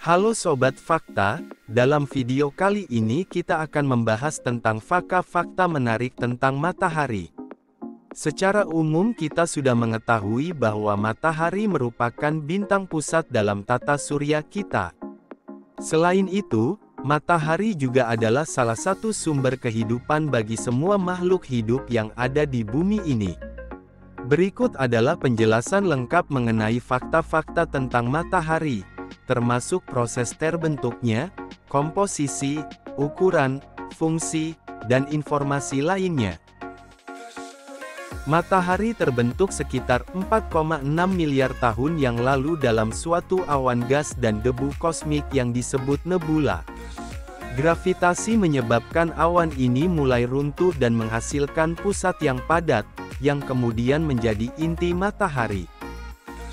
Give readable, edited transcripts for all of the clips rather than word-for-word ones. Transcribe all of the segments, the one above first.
Halo Sobat Fakta, dalam video kali ini kita akan membahas tentang fakta-fakta menarik tentang matahari. Secara umum kita sudah mengetahui bahwa matahari merupakan bintang pusat dalam tata surya kita. Selain itu, matahari juga adalah salah satu sumber kehidupan bagi semua makhluk hidup yang ada di bumi ini. Berikut adalah penjelasan lengkap mengenai fakta-fakta tentang matahari, termasuk proses terbentuknya, komposisi, ukuran, fungsi, dan informasi lainnya. Matahari terbentuk sekitar 4,6 miliar tahun yang lalu dalam suatu awan gas dan debu kosmik yang disebut nebula. Gravitasi menyebabkan awan ini mulai runtuh dan menghasilkan pusat yang padat, yang kemudian menjadi inti matahari.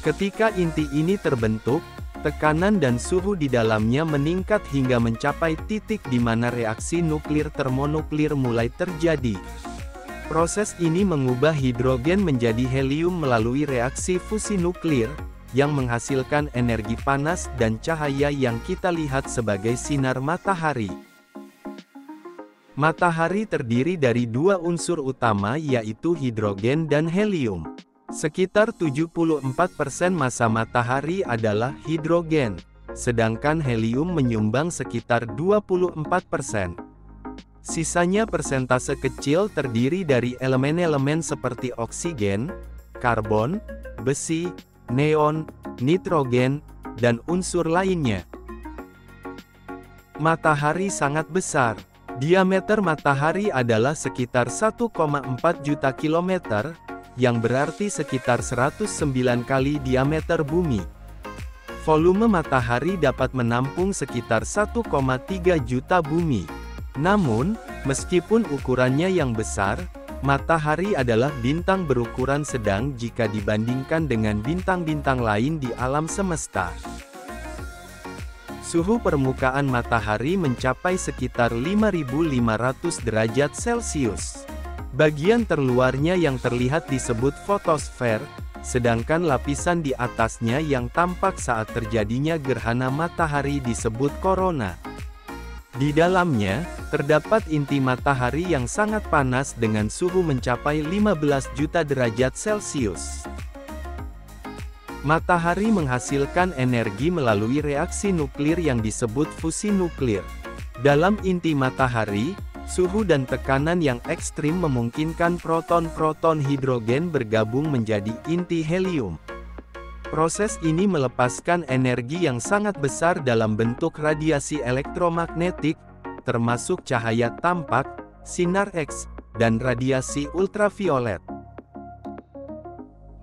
Ketika inti ini terbentuk, tekanan dan suhu di dalamnya meningkat hingga mencapai titik di mana reaksi nuklir termonuklir mulai terjadi. Proses ini mengubah hidrogen menjadi helium melalui reaksi fusi nuklir, yang menghasilkan energi panas dan cahaya yang kita lihat sebagai sinar matahari. Matahari terdiri dari dua unsur utama yaitu hidrogen dan helium. Sekitar 74% massa matahari adalah hidrogen, sedangkan helium menyumbang sekitar 24%. Sisanya persentase kecil terdiri dari elemen-elemen seperti oksigen, karbon, besi, neon, nitrogen, dan unsur lainnya. Matahari sangat besar. Diameter matahari adalah sekitar 1,4 juta kilometer, yang berarti sekitar 109 kali diameter bumi. Volume matahari dapat menampung sekitar 1,3 juta bumi. Namun, meskipun ukurannya yang besar, matahari adalah bintang berukuran sedang jika dibandingkan dengan bintang-bintang lain di alam semesta. Suhu permukaan matahari mencapai sekitar 5.500 derajat Celcius. Bagian terluarnya yang terlihat disebut fotosfer, sedangkan lapisan di atasnya yang tampak saat terjadinya gerhana matahari disebut korona. Di dalamnya, terdapat inti matahari yang sangat panas dengan suhu mencapai 15 juta derajat Celcius. Matahari menghasilkan energi melalui reaksi nuklir yang disebut fusi nuklir. Dalam inti matahari, suhu dan tekanan yang ekstrim memungkinkan proton-proton hidrogen bergabung menjadi inti helium. Proses ini melepaskan energi yang sangat besar dalam bentuk radiasi elektromagnetik, termasuk cahaya tampak, sinar X, dan radiasi ultraviolet.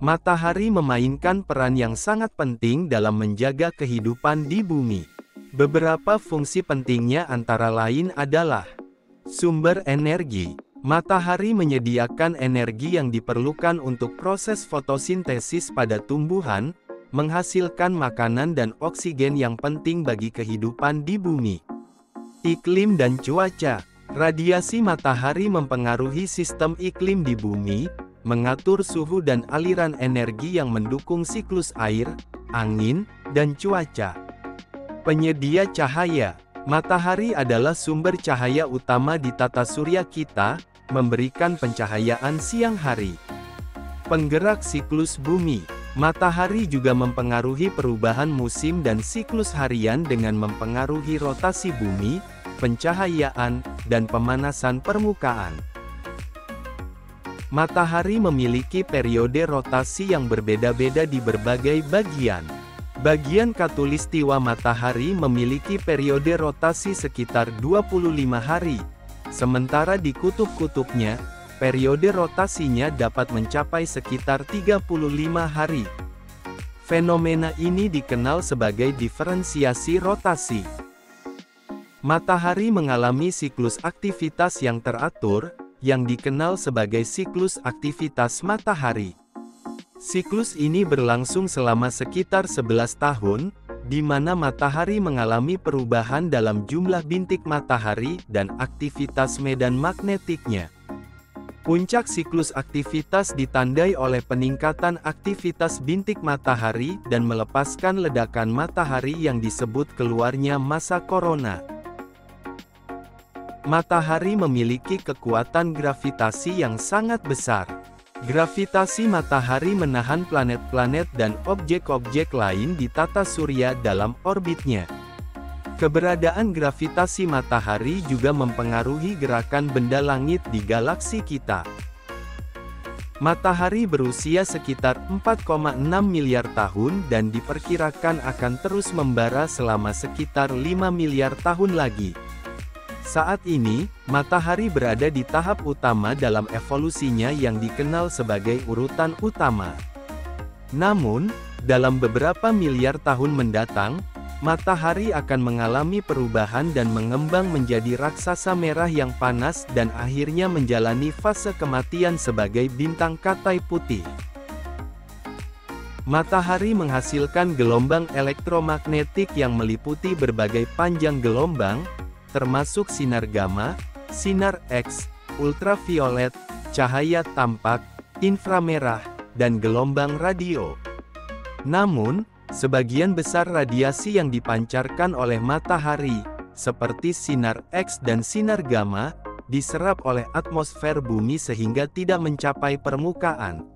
Matahari memainkan peran yang sangat penting dalam menjaga kehidupan di bumi. Beberapa fungsi pentingnya antara lain adalah sumber energi. Matahari menyediakan energi yang diperlukan untuk proses fotosintesis pada tumbuhan, menghasilkan makanan dan oksigen yang penting bagi kehidupan di bumi. Iklim dan cuaca. Radiasi matahari mempengaruhi sistem iklim di bumi, mengatur suhu dan aliran energi yang mendukung siklus air, angin, dan cuaca. Penyedia cahaya. Matahari adalah sumber cahaya utama di tata surya kita, memberikan pencahayaan siang hari. Penggerak siklus bumi. Matahari juga mempengaruhi perubahan musim dan siklus harian dengan mempengaruhi rotasi bumi, pencahayaan, dan pemanasan permukaan. Matahari memiliki periode rotasi yang berbeda-beda di berbagai bagian. Bagian khatulistiwa matahari memiliki periode rotasi sekitar 25 hari. Sementara di kutub-kutubnya, periode rotasinya dapat mencapai sekitar 35 hari. Fenomena ini dikenal sebagai diferensiasi rotasi. Matahari mengalami siklus aktivitas yang teratur, yang dikenal sebagai siklus aktivitas matahari. Siklus ini berlangsung selama sekitar 11 tahun, di mana matahari mengalami perubahan dalam jumlah bintik matahari dan aktivitas medan magnetiknya. Puncak siklus aktivitas ditandai oleh peningkatan aktivitas bintik matahari dan melepaskan ledakan matahari yang disebut keluarnya masa korona. Matahari memiliki kekuatan gravitasi yang sangat besar. Gravitasi matahari menahan planet-planet dan objek-objek lain di tata surya dalam orbitnya. Keberadaan gravitasi matahari juga mempengaruhi gerakan benda langit di galaksi kita. Matahari berusia sekitar 4,6 miliar tahun dan diperkirakan akan terus membara selama sekitar 5 miliar tahun lagi. Saat ini, matahari berada di tahap utama dalam evolusinya yang dikenal sebagai urutan utama. Namun, dalam beberapa miliar tahun mendatang, matahari akan mengalami perubahan dan mengembang menjadi raksasa merah yang panas dan akhirnya menjalani fase kematian sebagai bintang katai putih. Matahari menghasilkan gelombang elektromagnetik yang meliputi berbagai panjang gelombang, termasuk sinar gamma, sinar X, ultraviolet, cahaya tampak, inframerah, dan gelombang radio. Namun, sebagian besar radiasi yang dipancarkan oleh matahari, seperti sinar X dan sinar gamma, diserap oleh atmosfer bumi sehingga tidak mencapai permukaan.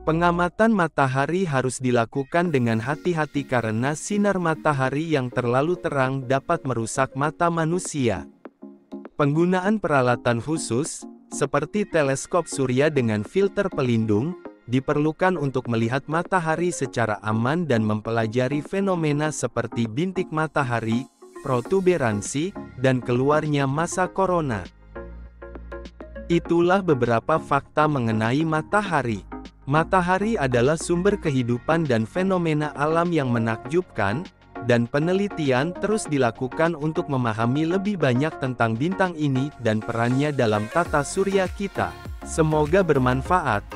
Pengamatan matahari harus dilakukan dengan hati-hati karena sinar matahari yang terlalu terang dapat merusak mata manusia. Penggunaan peralatan khusus, seperti teleskop surya dengan filter pelindung, diperlukan untuk melihat matahari secara aman dan mempelajari fenomena seperti bintik matahari, protuberansi, dan keluarnya masa korona. Itulah beberapa fakta mengenai matahari. Matahari adalah sumber kehidupan dan fenomena alam yang menakjubkan, dan penelitian terus dilakukan untuk memahami lebih banyak tentang bintang ini dan perannya dalam tata surya kita. Semoga bermanfaat.